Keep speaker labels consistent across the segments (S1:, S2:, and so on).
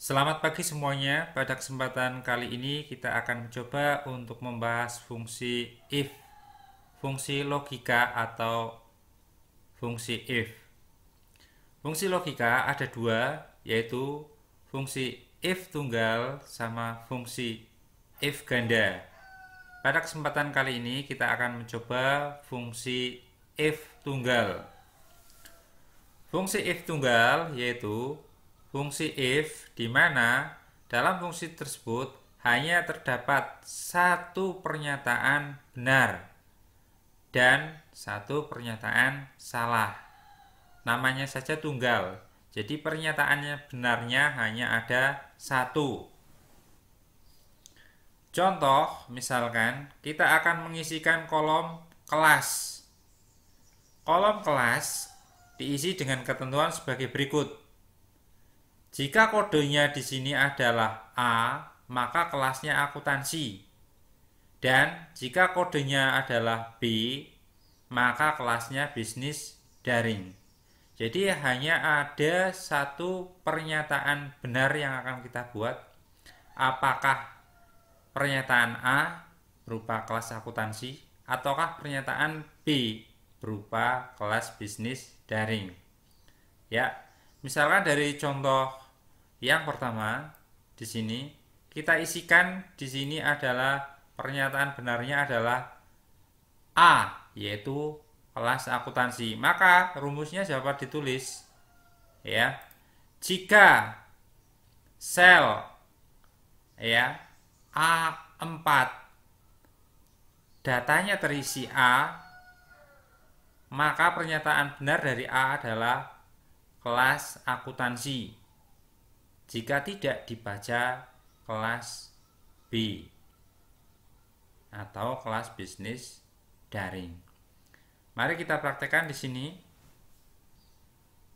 S1: Selamat pagi semuanya. Pada kesempatan kali ini kita akan mencoba untuk membahas fungsi if, fungsi logika atau fungsi if. Fungsi logika ada dua, yaitu fungsi if tunggal sama fungsi if ganda. Pada kesempatan kali ini kita akan mencoba fungsi if tunggal. Fungsi if tunggal yaitu fungsi if di mana dalam fungsi tersebut hanya terdapat satu pernyataan benar dan satu pernyataan salah. Namanya saja tunggal. Jadi pernyataannya benarnya hanya ada satu. Contoh, misalkan kita akan mengisikan kolom kelas. Kolom kelas diisi dengan ketentuan sebagai berikut. Jika kodenya di sini adalah A, maka kelasnya akuntansi. Dan jika kodenya adalah B, maka kelasnya bisnis daring. Jadi hanya ada satu pernyataan benar yang akan kita buat. Apakah pernyataan A berupa kelas akuntansi ataukah pernyataan B berupa kelas bisnis daring. Ya, misalkan dari contoh yang pertama di sini kita isikan di sini adalah pernyataan benarnya adalah A, yaitu kelas akuntansi. Maka rumusnya dapat ditulis ya. Jika sel ya A4 datanya terisi A, maka pernyataan benar dari A adalah kelas akuntansi. Jika tidak dibaca kelas B atau kelas bisnis daring. Mari kita praktekkan di sini.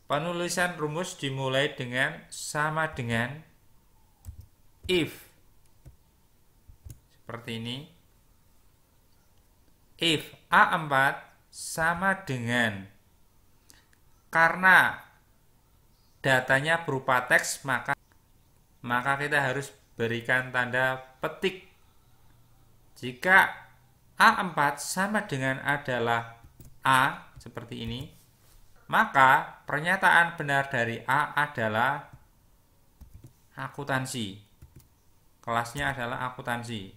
S1: Penulisan rumus dimulai dengan sama dengan if. Seperti ini. If A4 sama dengan, karena datanya berupa teks maka kita harus berikan tanda petik. Jika A4 sama dengan adalah A seperti ini, maka pernyataan benar dari A adalah akuntansi. Kelasnya adalah akuntansi.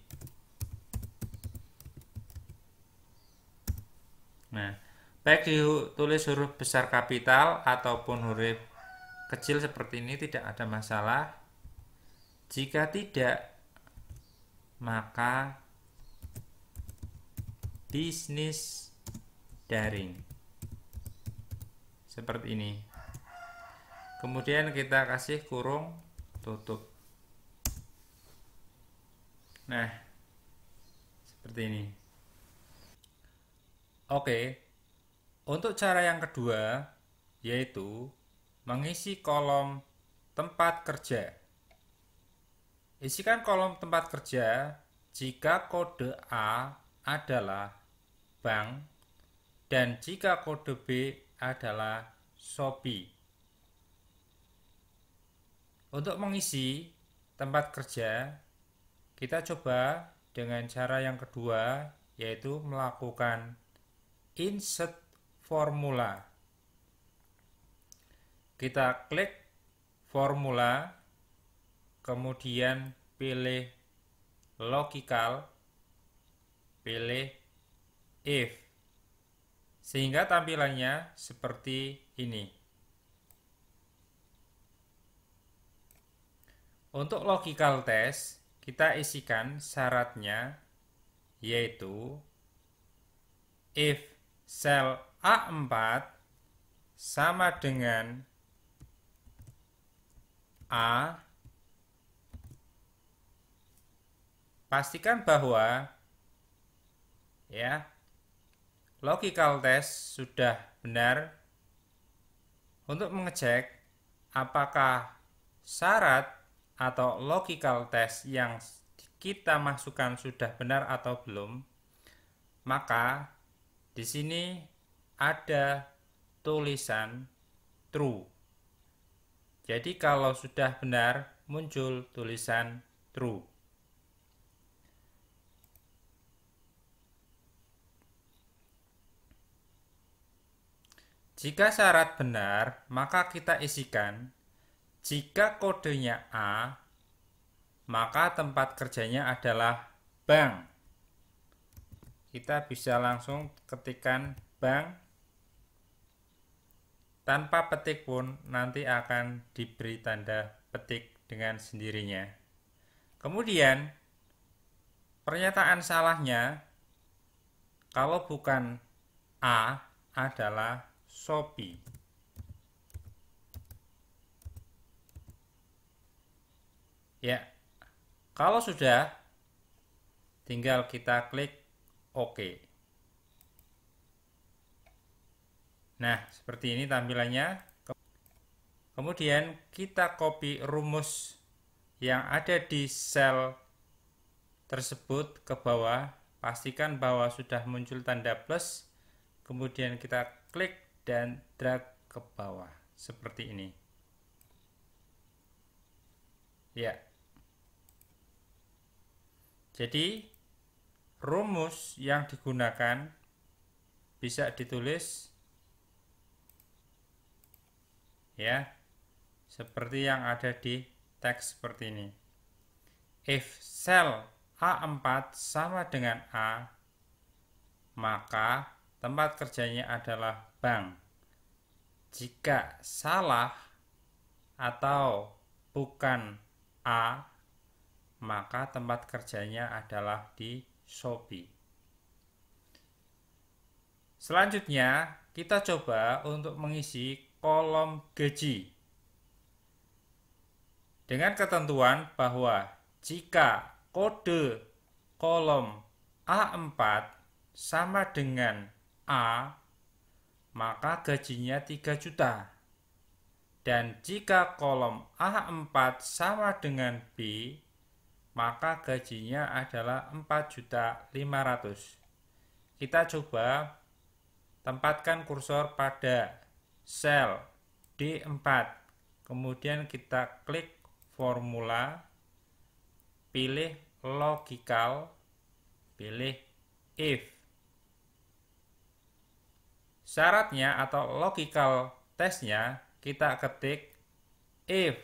S1: Nah, baik ditulis huruf besar kapital ataupun huruf kecil seperti ini tidak ada masalah. Jika tidak, maka bisnis daring. Seperti ini. Kemudian kita kasih kurung tutup. Nah, seperti ini. Oke. Untuk cara yang kedua yaitu mengisi kolom tempat kerja. Isikan kolom tempat kerja jika kode A adalah bank dan jika kode B adalah Shopee. Untuk mengisi tempat kerja, kita coba dengan cara yang kedua, yaitu melakukan insert formula. Kita klik formula, kemudian pilih logical, pilih if, sehingga tampilannya seperti ini. Untuk logical test, kita isikan syaratnya, yaitu if sel A4 sama dengan A, pastikan bahwa logical test sudah benar. Untuk mengecek apakah syarat atau logical test yang kita masukkan sudah benar atau belum, maka di sini ada tulisan true. Jadi kalau sudah benar muncul tulisan true. Jika syarat benar, maka kita isikan jika kodenya A, maka tempat kerjanya adalah bank. Kita bisa langsung ketikkan bank tanpa petik pun nanti akan diberi tanda petik dengan sendirinya. Kemudian pernyataan salahnya kalau bukan A adalah Shopee. Ya, kalau sudah tinggal kita klik OK. Nah, seperti ini tampilannya. Kemudian kita copy rumus yang ada di sel tersebut ke bawah. Pastikan bahwa sudah muncul tanda plus. Kemudian kita klik dan drag ke bawah seperti ini. Ya. Jadi rumus yang digunakan bisa ditulis ya seperti yang ada di teks seperti ini. If sel A4 sama dengan A, maka tempat kerjanya adalah bank. Jika salah atau bukan A, maka tempat kerjanya adalah di Shopee. Selanjutnya, kita coba untuk mengisi kolom gaji. Dengan ketentuan bahwa jika kode kolom A4 sama dengan A, maka gajinya 3 juta. Dan jika kolom A4 sama dengan B, maka gajinya adalah 4.500.000. Kita coba tempatkan kursor pada sel D4. Kemudian kita klik formula, pilih logical, pilih if. Syaratnya atau logical testnya kita ketik if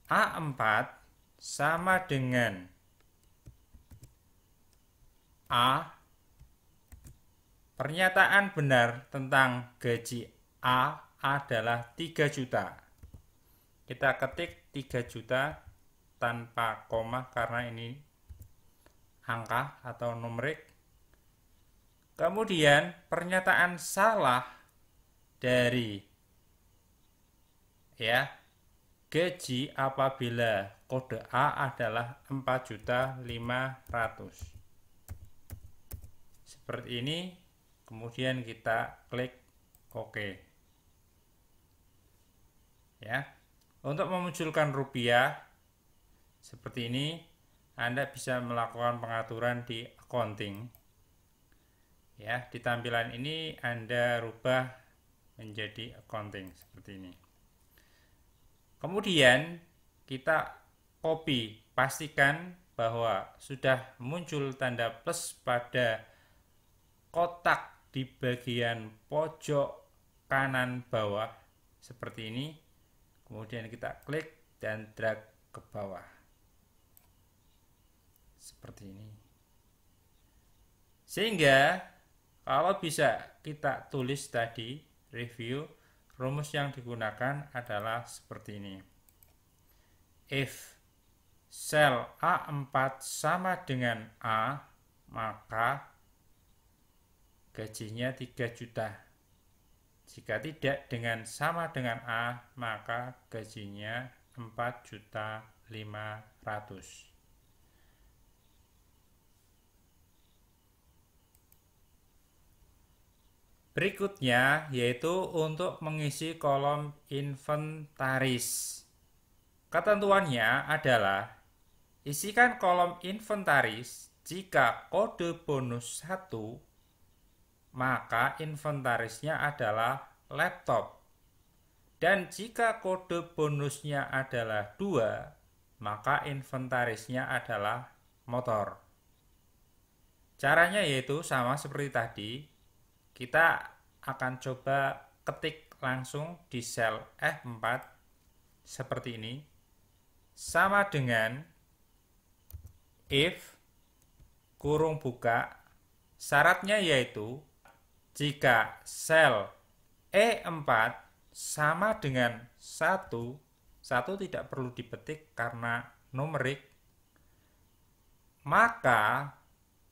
S1: A4 sama dengan A, pernyataan benar tentang gaji A adalah 3 juta. Kita ketik 3 juta tanpa koma karena ini angka atau numerik. Kemudian pernyataan salah dari gaji apabila kode A adalah 4.500.000. Seperti ini. Kemudian kita klik OK. Ya. Untuk memunculkan rupiah seperti ini, Anda bisa melakukan pengaturan di accounting. Ya, di tampilan ini Anda rubah menjadi accounting seperti ini. Kemudian kita copy, pastikan bahwa sudah muncul tanda plus pada kotak di bagian pojok kanan bawah seperti ini. Kemudian kita klik dan drag ke bawah seperti ini, sehingga kalau bisa kita tulis tadi review, rumus yang digunakan adalah seperti ini. If sel A4 sama dengan A, maka gajinya 3 juta. Jika tidak dengan sama dengan A, maka gajinya 4.500.000. Berikutnya yaitu untuk mengisi kolom inventaris. Ketentuannya adalah isikan kolom inventaris jika kode bonus 1, maka inventarisnya adalah laptop. Dan jika kode bonusnya adalah 2, maka inventarisnya adalah motor. Caranya yaitu sama seperti tadi. Kita akan coba ketik langsung di sel F4 seperti ini. Sama dengan if kurung buka, syaratnya yaitu jika sel E4 sama dengan 1 tidak perlu dipetik karena numerik, maka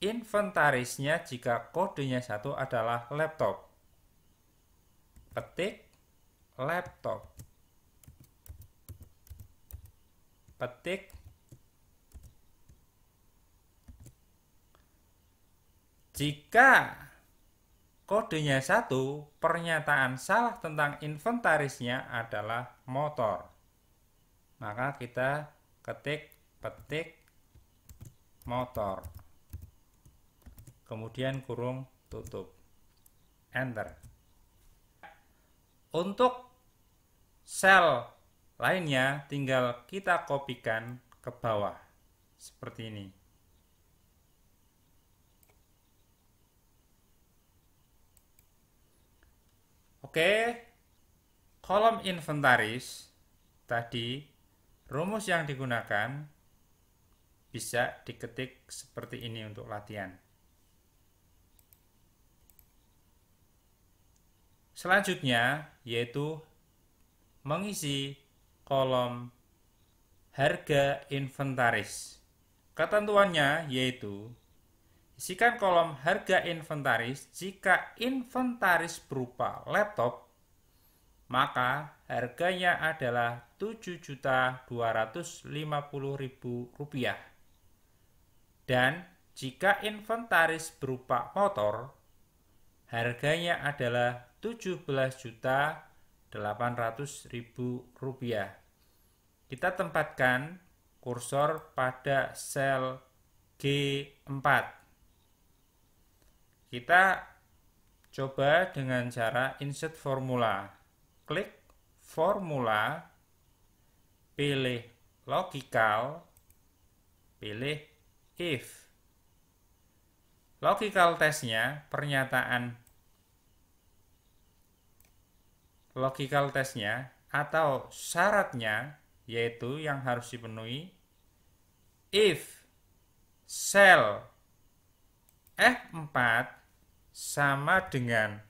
S1: inventarisnya jika kodenya 1 adalah laptop. Petik laptop. Petik jika kodenya 1, pernyataan salah tentang inventarisnya adalah motor. Maka kita petik motor. Kemudian kurung tutup. Enter. Untuk sel lainnya tinggal kita kopikan ke bawah. Seperti ini. Oke, kolom inventaris tadi rumus yang digunakan bisa diketik seperti ini untuk latihan. Selanjutnya yaitu mengisi kolom harga inventaris. Ketentuannya yaitu isikan kolom harga inventaris jika inventaris berupa laptop, maka harganya adalah Rp7.250.000. Dan jika inventaris berupa motor, harganya adalah Rp17.800.000. Kita tempatkan kursor pada sel G4. Kita coba dengan cara insert formula. Klik formula, pilih logical, pilih if. Logical testnya, logical testnya atau syaratnya yaitu yang harus dipenuhi if sel F4 sama dengan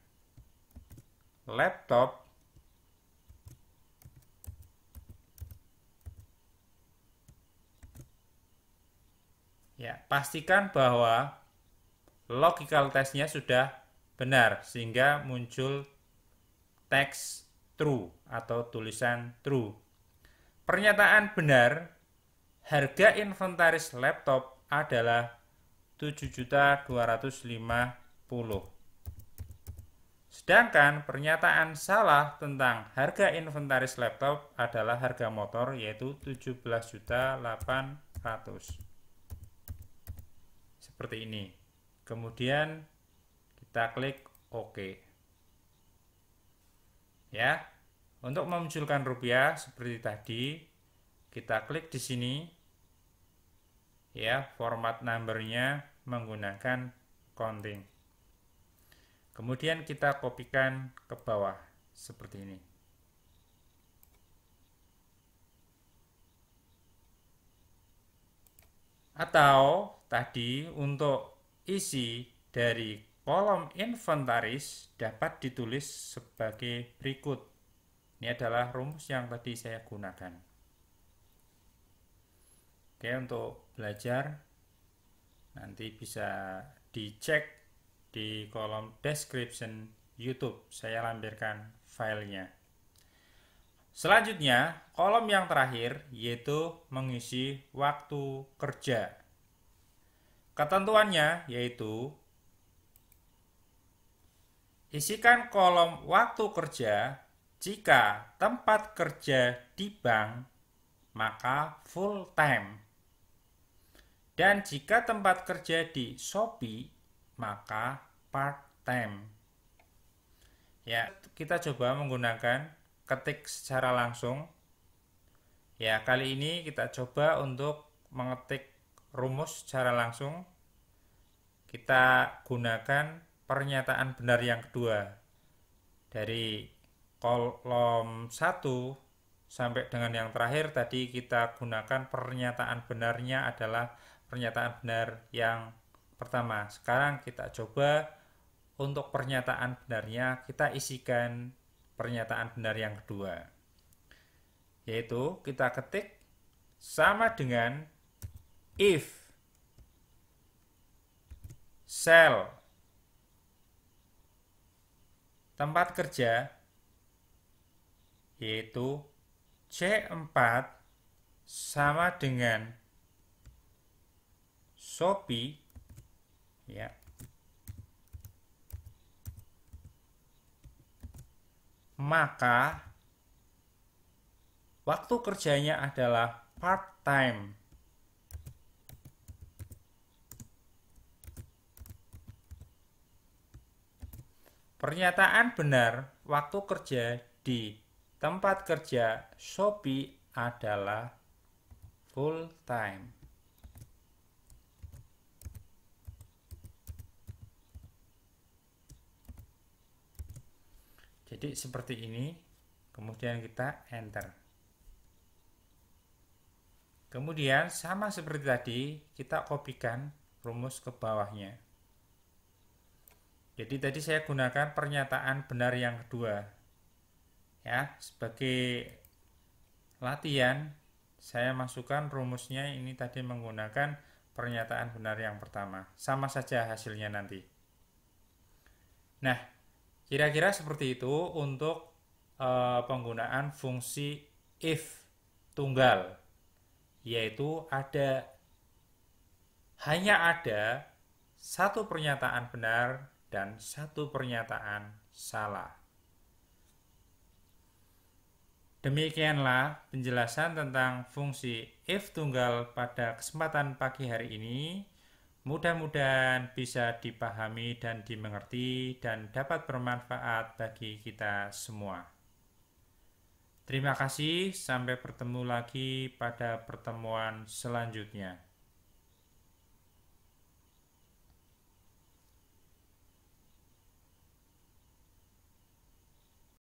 S1: laptop, ya pastikan bahwa logical testnya sudah benar sehingga muncul teks true atau tulisan true. Pernyataan benar, harga inventaris laptop adalah Rp7.250.000. Sedangkan pernyataan salah tentang harga inventaris laptop adalah harga motor yaitu Rp17.800. Seperti ini. Kemudian kita klik OK. Ya. Untuk memunculkan rupiah seperti tadi, kita klik di sini. Ya, format numbernya menggunakan counting. Kemudian kita kopikan ke bawah seperti ini. Atau tadi untuk isi dari kolom inventaris dapat ditulis sebagai berikut. Ini adalah rumus yang tadi saya gunakan. Oke, untuk belajar nanti bisa dicek di kolom description YouTube. Saya lampirkan filenya. Selanjutnya, kolom yang terakhir yaitu mengisi waktu kerja. Ketentuannya yaitu isikan kolom waktu kerja jika tempat kerja di bank maka full time. Dan jika tempat kerja di Shopee, maka part time. Ya, kita coba menggunakan ketik secara langsung. Ya, kali ini kita coba untuk mengetik rumus secara langsung. Kita gunakan pernyataan benar yang kedua. Dari kolom 1 sampai dengan yang terakhir tadi kita gunakan pernyataan benarnya adalah pernyataan benar yang pertama. Sekarang kita coba untuk pernyataan benarnya kita isikan pernyataan benar yang kedua. Yaitu kita ketik sama dengan if sel tempat kerja yaitu C4 sama dengan Shopee ya. Maka waktu kerjanya adalah part time. Pernyataan benar waktu kerja di tempat kerja Shopee adalah full time. Jadi seperti ini, kemudian kita enter. Kemudian sama seperti tadi, kita kopikan rumus ke bawahnya. Jadi tadi saya gunakan pernyataan benar yang kedua. Ya, sebagai latihan saya masukkan rumusnya ini tadi menggunakan pernyataan benar yang pertama. Sama saja hasilnya nanti. Nah, kira-kira seperti itu untuk penggunaan fungsi if tunggal, yaitu hanya ada satu pernyataan benar dan satu pernyataan salah. Demikianlah penjelasan tentang fungsi if tunggal pada kesempatan pagi hari ini. Mudah-mudahan bisa dipahami dan dimengerti dan dapat bermanfaat bagi kita semua. Terima kasih, sampai bertemu lagi pada pertemuan selanjutnya.